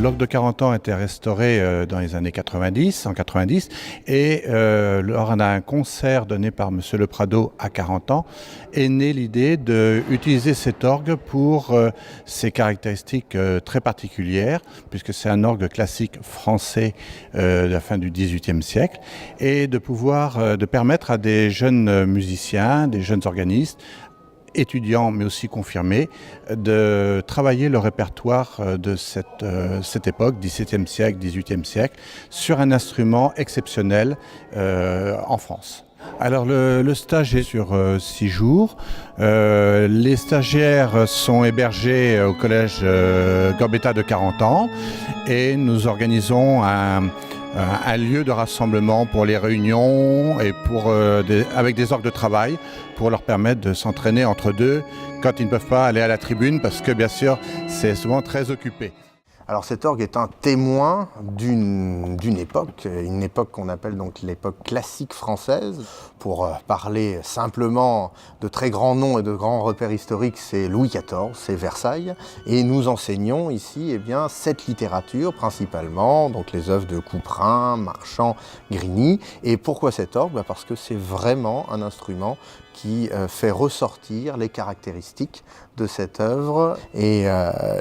L'orgue de 40 ans a été restauré dans les années 90, en 90, et lors d'un concert donné par M. Le Prado à 40 ans, est née l'idée d'utiliser cet orgue pour ses caractéristiques très particulières, puisque c'est un orgue classique français de la fin du XVIIIe siècle, et de permettre à des jeunes musiciens, des jeunes organistes, étudiants mais aussi confirmés, de travailler le répertoire de cette époque, XVIIe siècle, XVIIIe siècle, sur un instrument exceptionnel en France. Alors le stage est sur 6 jours. Les stagiaires sont hébergés au collège Gambetta de 40 ans et nous organisons un lieu de rassemblement pour les réunions et avec des orgues de travail pour leur permettre de s'entraîner entre deux quand ils ne peuvent pas aller à la tribune parce que bien sûr c'est souvent très occupé. Alors cet orgue est un témoin d'une époque, une époque qu'on appelle donc l'époque classique française. Pour parler simplement de très grands noms et de grands repères historiques, c'est Louis XIV, c'est Versailles. Et nous enseignons ici cette littérature principalement, donc les œuvres de Couperin, Marchand, Grigny. Et pourquoi cet orgue ? Parce que c'est vraiment un instrument qui fait ressortir les caractéristiques de cette œuvre. Et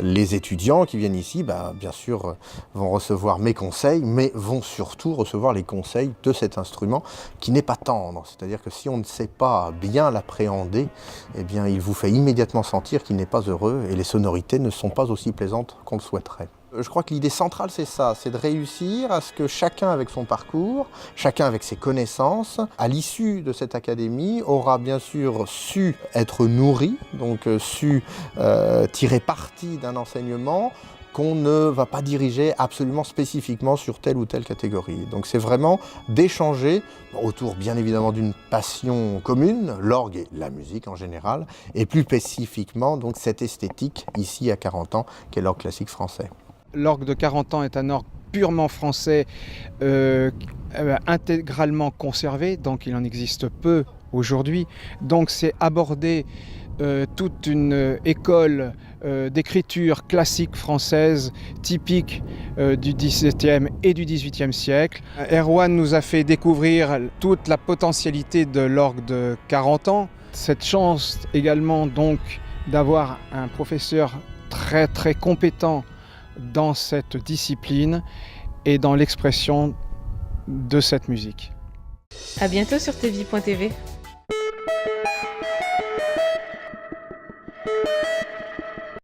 les étudiants qui viennent ici, bien sûr, vont recevoir mes conseils, mais vont surtout recevoir les conseils de cet instrument qui n'est pas tendre. C'est-à-dire que si on ne sait pas bien l'appréhender, il vous fait immédiatement sentir qu'il n'est pas heureux et les sonorités ne sont pas aussi plaisantes qu'on le souhaiterait. Je crois que l'idée centrale, c'est ça, c'est de réussir à ce que chacun avec son parcours, chacun avec ses connaissances, à l'issue de cette académie, aura bien sûr su être nourri, donc su tirer parti d'un enseignement qu'on ne va pas diriger absolument spécifiquement sur telle ou telle catégorie. Donc c'est vraiment d'échanger autour bien évidemment d'une passion commune, l'orgue et la musique en général, et plus spécifiquement donc cette esthétique ici à 40 ans qu'est l'orgue classique français. L'orgue de 40 ans est un orgue purement français, intégralement conservé, donc il en existe peu aujourd'hui. Donc c'est aborder toute une école d'écriture classique française, typique du XVIIe et du XVIIIe siècle. Erwan nous a fait découvrir toute la potentialité de l'orgue de 40 ans. Cette chance également donc d'avoir un professeur très très compétent dans cette discipline et dans l'expression de cette musique. À bientôt sur tvi.tv.